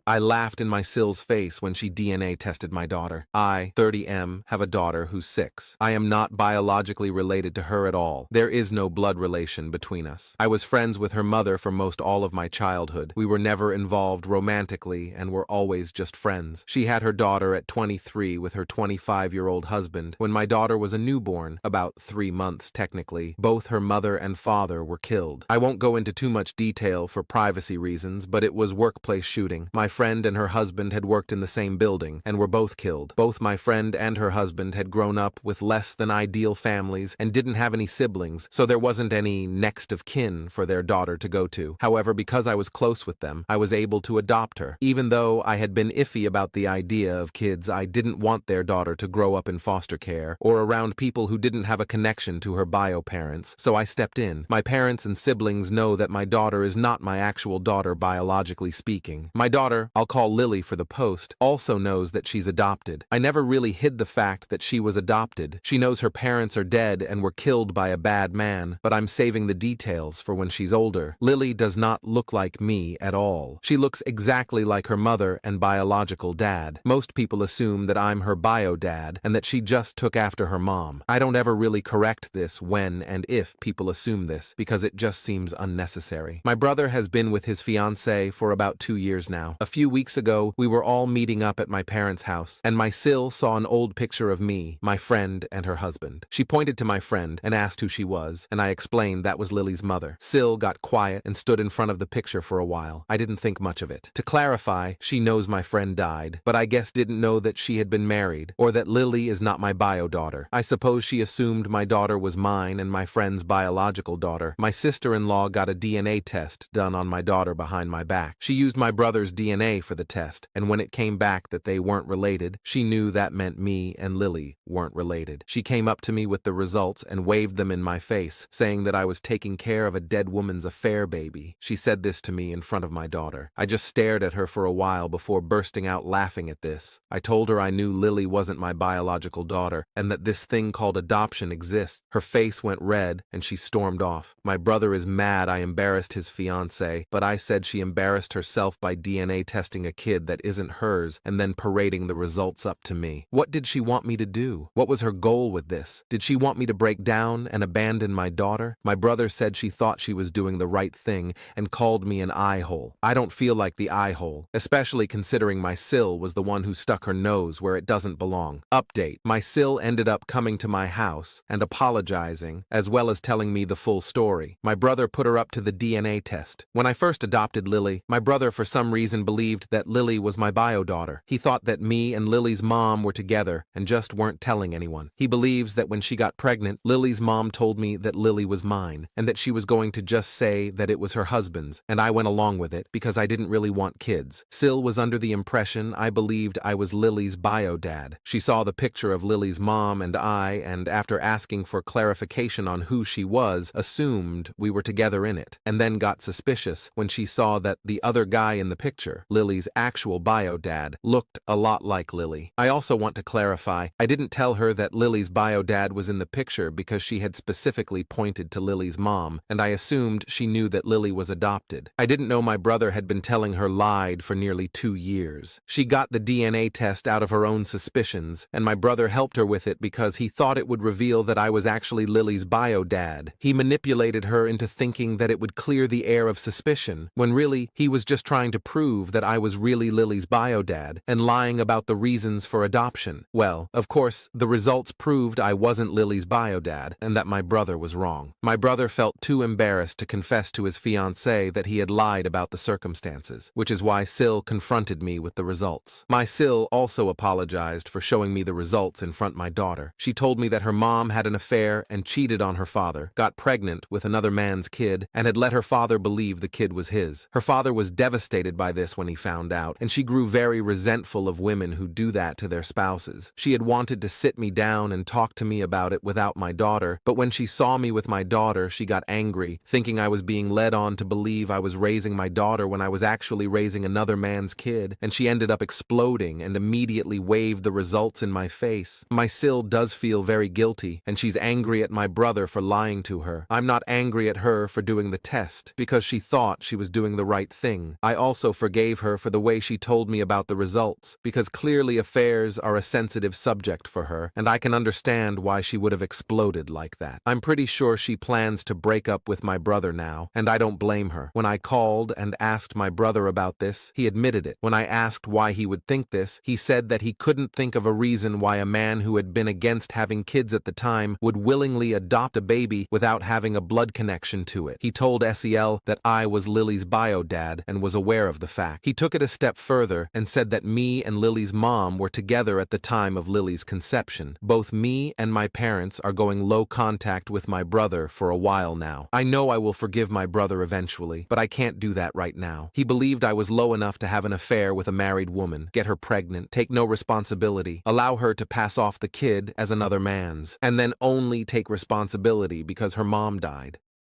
I laughed in my SIL'S face when she DNA tested my daughter. I, 30M, have a daughter who's 6. I am not biologically related to her at all. There is no blood relation between us. I was friends with her mother for most all of my childhood. We were never involved romantically and were always just friends. She had her daughter at 23 with her 25-year-old husband. When my daughter was a newborn, about 3 months technically, both her mother and father were killed. I won't go into too much detail for privacy reasons, but it was workplace shooting. My friend and her husband had worked in the same building and were both killed. Both my friend and her husband had grown up with less than ideal families and didn't have any siblings, so there wasn't any next of kin for their daughter to go to. However, because I was close with them, I was able to adopt her. Even though I had been iffy about the idea of kids, I didn't want their daughter to grow up in foster care or around people who didn't have a connection to her bio parents, so I stepped in. My parents and siblings know that my daughter is not my actual daughter biologically speaking. My daughter, I'll call Lily for the post, also knows that she's adopted. I never really hid the fact that she was adopted. She knows her parents are dead and were killed by a bad man, but I'm saving the details for when she's older. Lily does not look like me at all. She looks exactly like her mother and biological dad. Most people assume that I'm her bio dad and that she just took after her mom. I don't ever really correct this when and if people assume this, because it just seems unnecessary. My brother has been with his fiancée for about 2 years now. A few weeks ago, we were all meeting up at my parents' house, and my SIL saw an old picture of me, my friend, and her husband. She pointed to my friend and asked who she was, and I explained that was Lily's mother. SIL got quiet and stood in front of the picture for a while. I didn't think much of it. To clarify, she knows my friend died, but I guess didn't know that she had been married, or that Lily is not my bio daughter. I suppose she assumed my daughter was mine and my friend's biological daughter. My sister-in-law got a DNA test done on my daughter behind my back. She used my brother's DNA for the test, and when it came back that they weren't related, she knew that meant me and Lily weren't related. She came up to me with the results and waved them in my face, saying that I was taking care of a dead woman's affair baby. She said this to me in front of my daughter. I just stared at her for a while before bursting out laughing at this. I told her I knew Lily wasn't my biological daughter and that this thing called adoption exists. Her face went red and she stormed off. My brother is mad I embarrassed his fiancée, but I said she embarrassed herself by DNA testing a kid that isn't hers and then parading the results up to me. What did she want me to do? What was her goal with this? Did she want me to break down and abandon my daughter? My brother said she thought she was doing the right thing and called me an eye-hole. I don't feel like the eye-hole, especially considering my SIL was the one who stuck her nose where it doesn't belong. Update: my SIL ended up coming to my house and apologizing, as well as telling me the full story. My brother put her up to the DNA test. When I first adopted Lily, my brother for some reason believed that Lily was my bio daughter. He thought that me and Lily's mom were together and just weren't telling anyone. He believes that when she got pregnant, Lily's mom told me that Lily was mine and that she was going to just say that it was her husband's, and I went along with it because I didn't really want kids. SIL was under the impression I believed I was Lily's bio dad. She saw the picture of Lily's mom and after asking for clarification on who she was, assumed we were together in it, and then got suspicious when she saw that the other guy in the picture, Lily's actual bio dad, looked a lot like Lily. I also want to clarify, I didn't tell her that Lily's bio dad was in the picture because she had specifically pointed to Lily's mom, and I assumed she knew that Lily was adopted. I didn't know my brother had been telling her lied for nearly 2 years. She got the DNA test out of her own suspicions, and my brother helped her with it because he thought it would reveal that I was actually Lily's bio dad. He manipulated her into thinking that it would clear the air of suspicion, when really he was just trying to prove that I was really Lily's bio dad and lying about the reasons for adoption. Well, of course, the results proved I wasn't Lily's bio dad and that my brother was wrong. My brother felt too embarrassed to confess to his fiancée that he had lied about the circumstances, which is why SIL confronted me with the results. My SIL also apologized for showing me the results in front of my daughter. She told me that her mom had an affair and cheated on her father, got pregnant with another man's kid, and had let her father believe the kid was his. Her father was devastated by this when he found out, and she grew very resentful of women who do that to their spouses. She had wanted to sit me down and talk to me about it without my daughter, but when she saw me with my daughter, she got angry, thinking I was being led on to believe I was raising my daughter when I was actually raising another man's kid, and she ended up exploding and immediately waved the results in my face. My SIL does feel very guilty, and she's angry at my brother for lying to her. I'm not angry at her for doing the test, because she thought she was doing the right thing. I also forgave forgave her for the way she told me about the results, because clearly affairs are a sensitive subject for her, and I can understand why she would have exploded like that. I'm pretty sure she plans to break up with my brother now, and I don't blame her. When I called and asked my brother about this, he admitted it. When I asked why he would think this, he said that he couldn't think of a reason why a man who had been against having kids at the time would willingly adopt a baby without having a blood connection to it. He told SEL that I was Lily's bio dad and was aware of the fact. He took it a step further and said that me and Lily's mom were together at the time of Lily's conception. Both me and my parents are going low contact with my brother for a while now. I know I will forgive my brother eventually, but I can't do that right now. He believed I was low enough to have an affair with a married woman, get her pregnant, take no responsibility, allow her to pass off the kid as another man's, and then only take responsibility because her mom died.